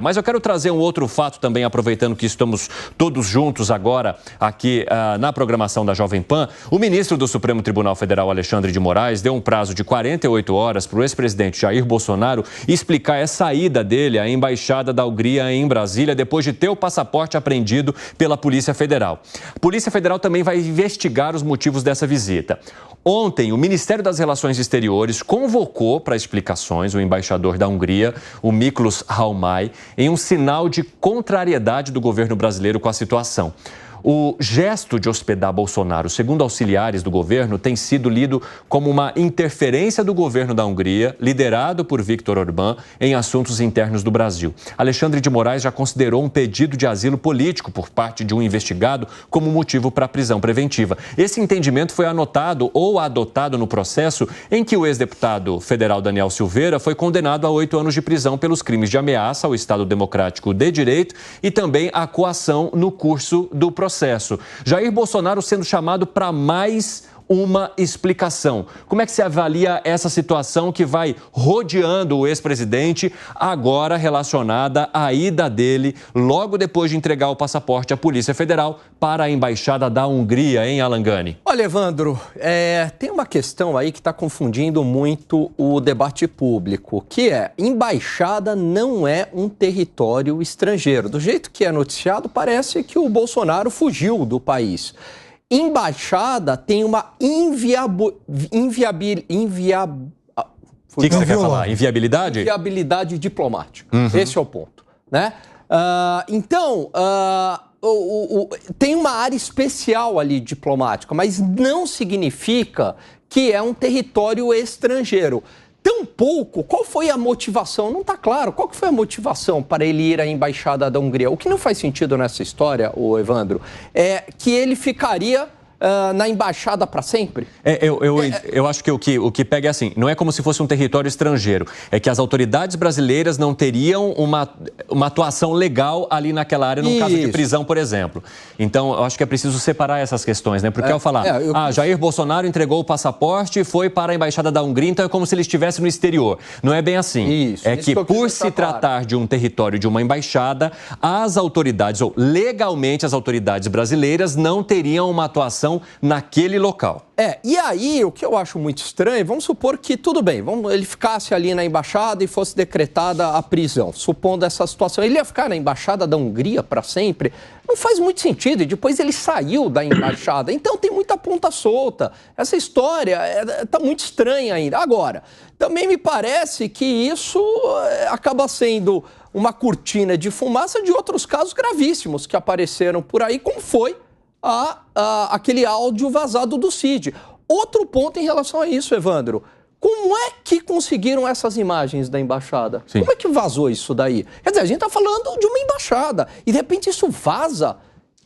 Mas eu quero trazer um outro fato também, aproveitando que estamos todos juntos agora aqui na programação da Jovem Pan. O ministro do Supremo Tribunal Federal, Alexandre de Moraes, deu um prazo de 48 horas para o ex-presidente Jair Bolsonaro explicar essa ida dele à Embaixada da Hungria em Brasília, depois de ter o passaporte apreendido pela Polícia Federal. A Polícia Federal também vai investigar os motivos dessa visita. Ontem, o Ministério das Relações Exteriores convocou para explicações o embaixador da Hungria, o Miklos Halmai, em um sinal de contrariedade do governo brasileiro com a situação. O gesto de hospedar Bolsonaro, segundo auxiliares do governo, tem sido lido como uma interferência do governo da Hungria, liderado por Viktor Orbán, em assuntos internos do Brasil. Alexandre de Moraes já considerou um pedido de asilo político por parte de um investigado como motivo para a prisão preventiva. Esse entendimento foi anotado ou adotado no processo em que o ex-deputado federal Daniel Silveira foi condenado a 8 anos de prisão pelos crimes de ameaça ao Estado Democrático de Direito e também a coação no curso do processo. Jair Bolsonaro sendo chamado para mais uma explicação. Como é que se avalia essa situação que vai rodeando o ex-presidente, agora relacionada à ida dele, logo depois de entregar o passaporte à Polícia Federal para a Embaixada da Hungria, em Alangani? Olha, Evandro, tem uma questão aí que está confundindo muito o debate público, que é: embaixada não é um território estrangeiro. Do jeito que é noticiado, parece que o Bolsonaro fugiu do país. Embaixada tem uma O que você quer falar? Inviabilidade? Inviabilidade diplomática. Esse é o ponto, né? Tem uma área especial ali diplomática, mas não significa que é um território estrangeiro. Tampouco, qual foi a motivação? Não está claro. Qual que foi a motivação para ele ir à Embaixada da Hungria? O que não faz sentido nessa história, Evandro, é que ele ficaria na embaixada para sempre? Eu acho que o que pega é assim, não é como se fosse um território estrangeiro, é que as autoridades brasileiras não teriam uma atuação legal ali naquela área, num caso de prisão, por exemplo. Então, eu acho que é preciso separar essas questões, né? Porque ao falar, Jair Bolsonaro entregou o passaporte e foi para a Embaixada da Hungria, então é como se ele estivesse no exterior. Não é bem assim. É que por se tratar de um território de uma embaixada, as autoridades, ou legalmente as autoridades brasileiras, não teriam uma atuação naquele local. E aí, o que eu acho muito estranho, vamos supor que, tudo bem, ele ficasse ali na embaixada e fosse decretada a prisão. Supondo essa situação, ele ia ficar na Embaixada da Hungria para sempre? Não faz muito sentido, e depois ele saiu da embaixada. Então tem muita ponta solta. Essa história está muito estranha ainda. Agora, também me parece que isso acaba sendo uma cortina de fumaça de outros casos gravíssimos que apareceram por aí, como foi aquele áudio vazado do Cid. Outro ponto em relação a isso, Evandro: como é que conseguiram essas imagens da embaixada? Sim. Como é que vazou isso daí? Quer dizer, a gente está falando de uma embaixada e de repente isso vaza,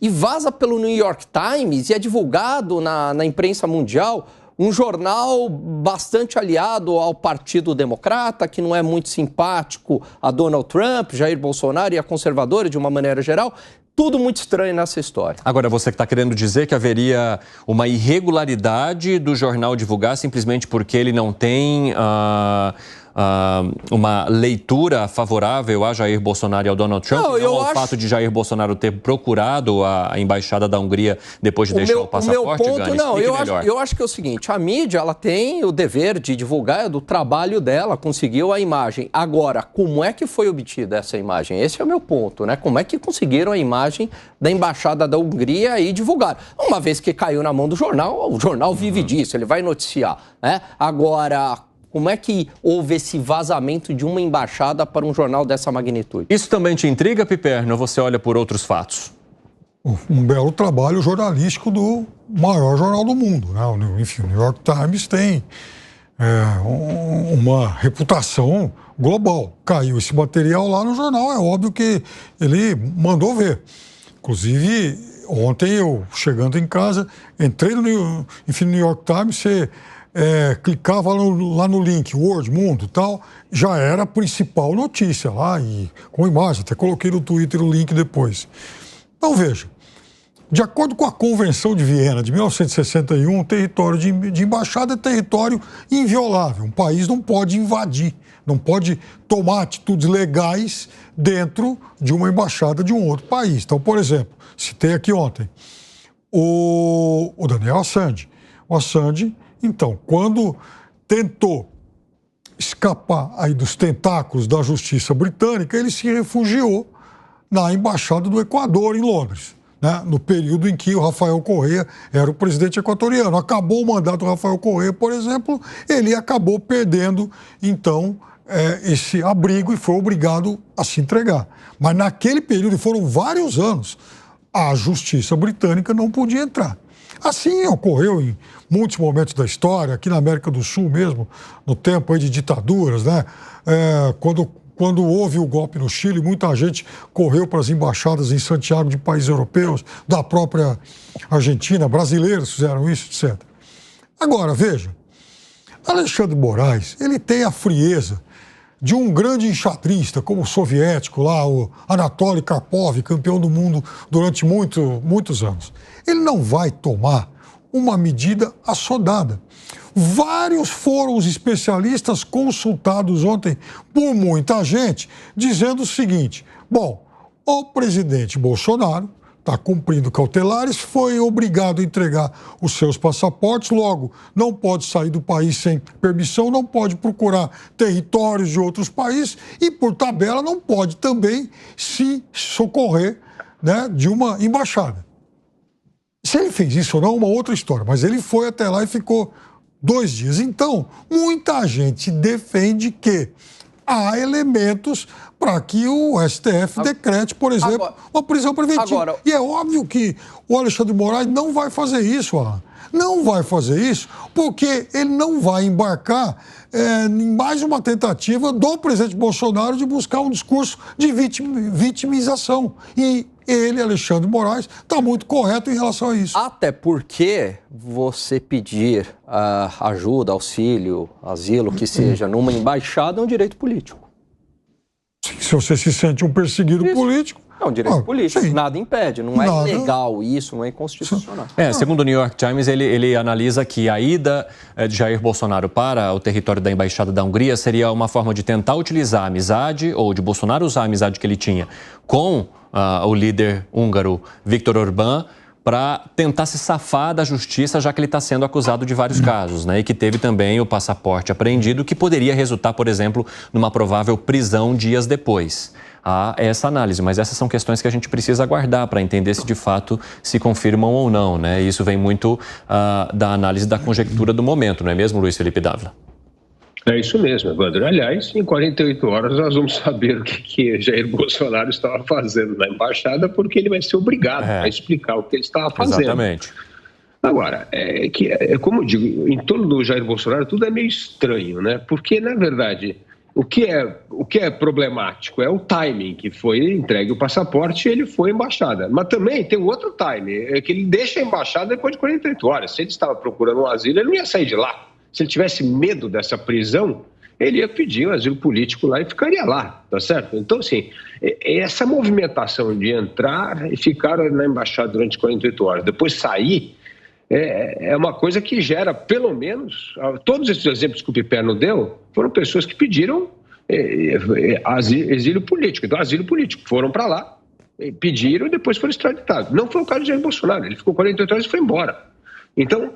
e vaza pelo New York Times e é divulgado na imprensa mundial, um jornal bastante aliado ao Partido Democrata, que não é muito simpático a Donald Trump, Jair Bolsonaro e a conservadora de uma maneira geral. Tudo muito estranho nessa história. Agora, você que está querendo dizer que haveria uma irregularidade do jornal divulgar simplesmente porque ele não tem uma leitura favorável a Jair Bolsonaro e ao Donald Trump, não ao fato de Jair Bolsonaro ter procurado a Embaixada da Hungria depois de deixar o passaporte? Eu acho que é o seguinte: a mídia, ela tem o dever de divulgar, do trabalho dela, conseguiu a imagem. Agora, como é que foi obtida essa imagem? Esse é o meu ponto, né? Como é que conseguiram a imagem da Embaixada da Hungria e divulgaram? Uma vez que caiu na mão do jornal, o jornal vive disso, ele vai noticiar, né? Agora, como é que houve esse vazamento de uma embaixada para um jornal dessa magnitude? Isso também te intriga, Piperno, ou você olha por outros fatos? Um belo trabalho jornalístico do maior jornal do mundo, né? Enfim, o New York Times tem uma reputação global. Caiu esse material lá no jornal, é óbvio que ele mandou ver. Inclusive, ontem eu, chegando em casa, entrei no New York Times, você clicava lá no link, World, Mundo e tal, já era a principal notícia lá, e com imagem, até coloquei no Twitter o link depois. Então, veja, De acordo com a Convenção de Viena de 1961, território de embaixada é território inviolável. Um país não pode invadir, não pode tomar atitudes legais dentro de uma embaixada de um outro país. Então, por exemplo, citei aqui ontem o Daniel Assange. O Assange, então, quando tentou escapar aí dos tentáculos da justiça britânica, ele se refugiou na embaixada do Equador, em Londres, né? No período em que o Rafael Correa era o presidente equatoriano. Acabou o mandato do Rafael Correa, por exemplo, ele acabou perdendo, então, esse abrigo e foi obrigado a se entregar. Mas naquele período, foram vários anos, a justiça britânica não podia entrar. Assim ocorreu em muitos momentos da história, aqui na América do Sul mesmo, no tempo aí de ditaduras, né? Quando houve o golpe no Chile, muita gente correu para as embaixadas em Santiago de países europeus, da própria Argentina, brasileiros fizeram isso, etc. Agora, veja, Alexandre de Moraes, ele tem a frieza de um grande enxadrista, como o soviético lá, o Anatoly Karpov, campeão do mundo durante muitos anos. Ele não vai tomar uma medida assodada. Vários foram os especialistas consultados ontem por muita gente, dizendo o seguinte: bom, o presidente Bolsonaro está cumprindo cautelares, foi obrigado a entregar os seus passaportes, logo não pode sair do país sem permissão, não pode procurar territórios de outros países e, por tabela, não pode também se socorrer, né, de uma embaixada. Se ele fez isso ou não é uma outra história, mas ele foi até lá e ficou 2 dias. Então, muita gente defende que há elementos para que o STF decrete, por exemplo, uma prisão preventiva. E é óbvio que o Alexandre de Moraes não vai fazer isso, Alan. Não vai fazer isso porque ele não vai embarcar em mais uma tentativa do presidente Bolsonaro de buscar um discurso de vitimização. E ele, Alexandre de Moraes, está muito correto em relação a isso. Até porque você pedir ajuda, auxílio, asilo, que seja, numa embaixada é um direito político. Se você se sente um perseguido político... É um direito político, sim. Nada impede, não é ilegal isso, não é inconstitucional. Segundo o New York Times, ele analisa que a ida de Jair Bolsonaro para o território da Embaixada da Hungria seria uma forma de tentar utilizar a amizade, ou de Bolsonaro usar a amizade que ele tinha com o líder húngaro Viktor Orbán, para tentar se safar da justiça, já que ele está sendo acusado de vários casos, né? E que teve também o passaporte apreendido, que poderia resultar, por exemplo, numa provável prisão dias depois. Há essa análise, mas essas são questões que a gente precisa aguardar para entender se de fato se confirmam ou não, né? Isso vem muito da análise da conjectura do momento, não é mesmo, Luiz Felipe Dávila? É isso mesmo, Evandro. Aliás, em 48 horas nós vamos saber o que Jair Bolsonaro estava fazendo na embaixada, porque ele vai ser obrigado a explicar o que ele estava fazendo. Exatamente. Agora, como eu digo, em torno do Jair Bolsonaro tudo é meio estranho, né? Porque, na verdade, o que é problemático é o timing, que foi entregue o passaporte e ele foi à embaixada. Mas também tem um outro timing, que ele deixa a embaixada depois de 48 horas. Se ele estava procurando um asilo, ele não ia sair de lá. Se ele tivesse medo dessa prisão, ele ia pedir um asilo político lá e ficaria lá, tá certo? Então, assim, essa movimentação de entrar e ficar na embaixada durante 48 horas, depois sair, é uma coisa que gera, pelo menos, todos esses exemplos que o Piperno deu, foram pessoas que pediram exílio político. Então, asilo político, foram para lá, pediram e depois foram extraditados. Não foi o caso de Jair Bolsonaro, ele ficou 48 horas e foi embora. Então,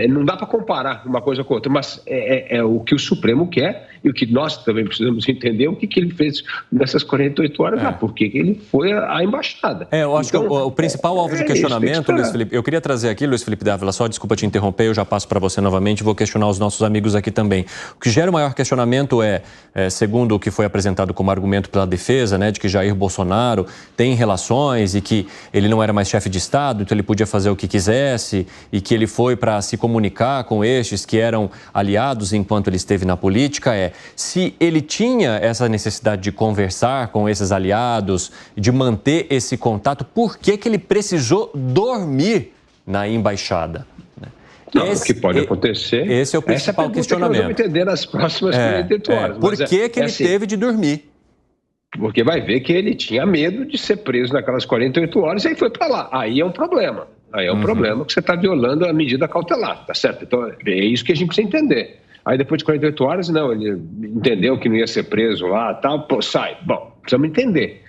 não dá para comparar uma coisa com outra, mas é o que o Supremo quer e o que nós também precisamos entender o que ele fez nessas 48 horas lá, por que ele foi à embaixada. Eu acho que o principal alvo de questionamento, Luiz Felipe, eu queria trazer aqui, Luiz Felipe Dávila, só desculpa te interromper, eu já passo para você novamente e vou questionar os nossos amigos aqui também. O que gera o maior questionamento segundo o que foi apresentado como argumento pela defesa, né, de que Jair Bolsonaro tem relações e que ele não era mais chefe de Estado, então ele podia fazer o que quisesse e que ele foi para se comunicar com estes que eram aliados enquanto ele esteve na política, se ele tinha essa necessidade de conversar com esses aliados, de manter esse contato, por que ele precisou dormir na embaixada? Não, o que pode acontecer... Esse é o principal questionamento. Vamos entender nas próximas 48 horas. Por que ele teve de dormir? Porque vai ver que ele tinha medo de ser preso naquelas 48 horas e aí foi para lá. Aí é um problema. Aí é um problema que você está violando a medida cautelar, tá certo? Então é isso que a gente precisa entender. Aí depois de 48 horas, não, ele entendeu que não ia ser preso lá, tal, pô, sai. Bom, precisamos entender.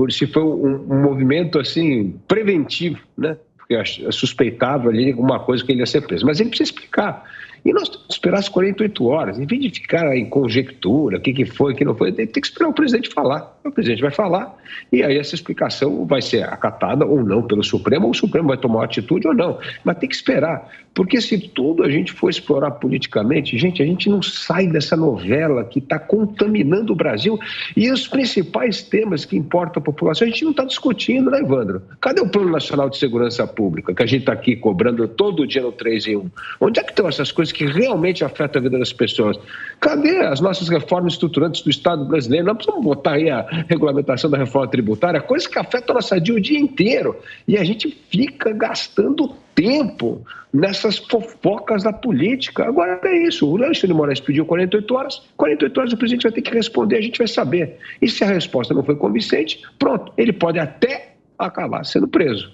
Se foi um movimento assim preventivo, né? Porque eu suspeitava ali alguma coisa que ele ia ser preso. Mas ele precisa explicar. E nós temos que esperar as 48 horas, em vez de ficar em conjectura, o que foi, o que não foi, tem que esperar o presidente falar. O presidente vai falar e aí essa explicação vai ser acatada ou não pelo Supremo, ou o Supremo vai tomar uma atitude ou não. Mas tem que esperar, porque se tudo a gente for explorar politicamente, gente, a gente não sai dessa novela que está contaminando o Brasil e os principais temas que importam a população, a gente não está discutindo, né, Evandro? Cadê o Plano Nacional de Segurança Pública, que a gente está aqui cobrando todo dia no 3 em 1? Onde é que estão essas coisas que realmente afetam a vida das pessoas? Cadê as nossas reformas estruturantes do Estado brasileiro? Nós precisamos botar aí a regulamentação da reforma tributária, coisas que afetam a nossa vida o dia inteiro. E a gente fica gastando tempo nessas fofocas da política. Agora é isso, o Alexandre de Moraes pediu 48 horas o presidente vai ter que responder, a gente vai saber. E se a resposta não foi convincente, pronto, ele pode até acabar sendo preso.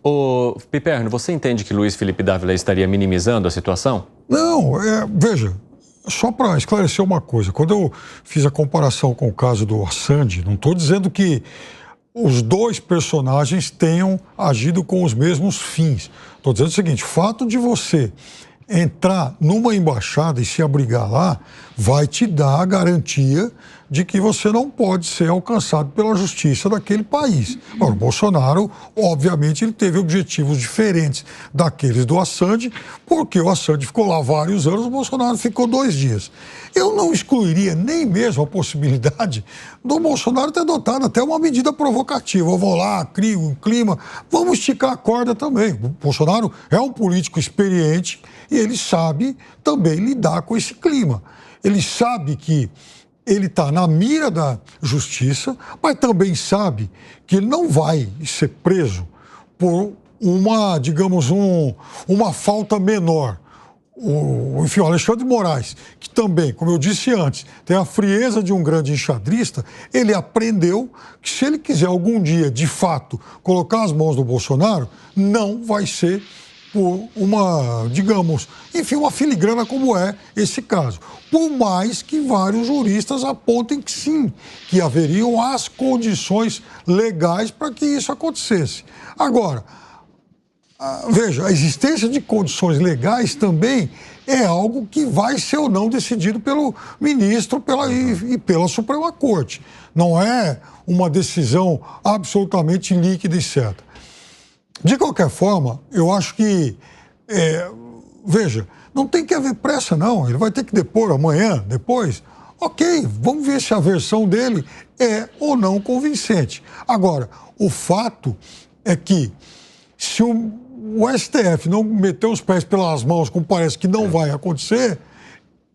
Ô, Piperno, você entende que Luiz Felipe Dávila estaria minimizando a situação? Não, veja, só para esclarecer uma coisa, quando eu fiz a comparação com o caso do Assange, não estou dizendo que os dois personagens tenham agido com os mesmos fins. Estou dizendo o seguinte, o fato de você entrar numa embaixada e se abrigar lá vai te dar a garantia de que você não pode ser alcançado pela justiça daquele país. Agora, o Bolsonaro, obviamente, ele teve objetivos diferentes daqueles do Assange, porque o Assange ficou lá vários anos, o Bolsonaro ficou 2 dias. Eu não excluiria nem mesmo a possibilidade do Bolsonaro ter adotado até uma medida provocativa. Eu vou lá, crio um clima, vamos esticar a corda também. O Bolsonaro é um político experiente e ele sabe também lidar com esse clima. Ele sabe que ele está na mira da justiça, mas também sabe que ele não vai ser preso por uma, digamos, uma falta menor. Enfim, o Alexandre de Moraes, que também, como eu disse antes, tem a frieza de um grande enxadrista, ele aprendeu que se ele quiser algum dia, de fato, colocar as mãos no Bolsonaro, não vai ser por uma, digamos, enfim, uma filigrana como é esse caso. Por mais que vários juristas apontem que sim, que haveriam as condições legais para que isso acontecesse. Agora, veja, a existência de condições legais também é algo que vai ser ou não decidido pelo ministro e pela Suprema Corte. Não é uma decisão absolutamente líquida e certa. De qualquer forma, eu acho que, veja, não tem que haver pressa não, ele vai ter que depor amanhã, depois, ok, vamos ver se a versão dele é ou não convincente. Agora, o fato é que se o STF não meter os pés pelas mãos, como parece que não vai acontecer,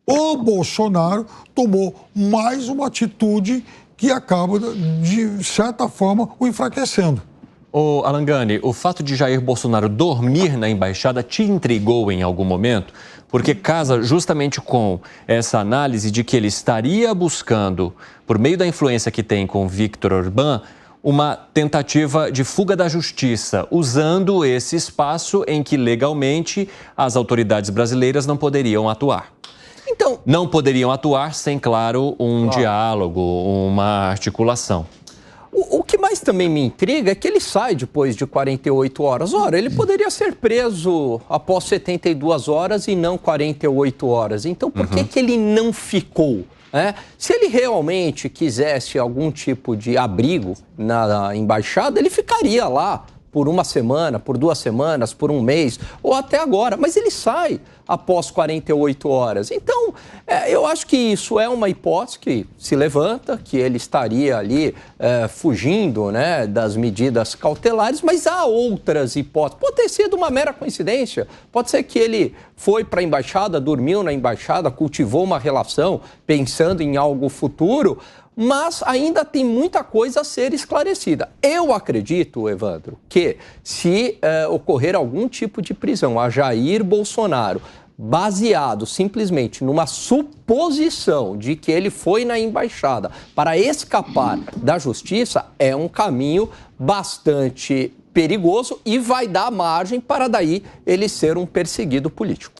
o Bolsonaro tomou mais uma atitude que acaba, de certa forma, o enfraquecendo. Ô, Alangani, o fato de Jair Bolsonaro dormir na embaixada te intrigou em algum momento? Porque casa justamente com essa análise de que ele estaria buscando, por meio da influência que tem com Viktor Orbán, uma tentativa de fuga da justiça, usando esse espaço em que legalmente as autoridades brasileiras não poderiam atuar. Então, não poderiam atuar sem, claro, um diálogo, uma articulação. O que mais também me intriga é que ele sai depois de 48 horas. Ora, ele poderia ser preso após 72 horas e não 48 horas. Então, por que ele não ficou? Se ele realmente quisesse algum tipo de abrigo na embaixada, ele ficaria lá por 1 semana, por 2 semanas, por 1 mês, ou até agora. Mas ele sai após 48 horas. Então, eu acho que isso é uma hipótese que se levanta, que ele estaria ali fugindo, né, das medidas cautelares, mas há outras hipóteses. Pode ter sido uma mera coincidência. Pode ser que ele foi para a embaixada, dormiu na embaixada, cultivou uma relação pensando em algo futuro, mas ainda tem muita coisa a ser esclarecida. Eu acredito, Evandro, que se ocorrer algum tipo de prisão a Jair Bolsonaro, baseado simplesmente numa suposição de que ele foi na embaixada para escapar da justiça, é um caminho bastante perigoso e vai dar margem para daí ele ser um perseguido político.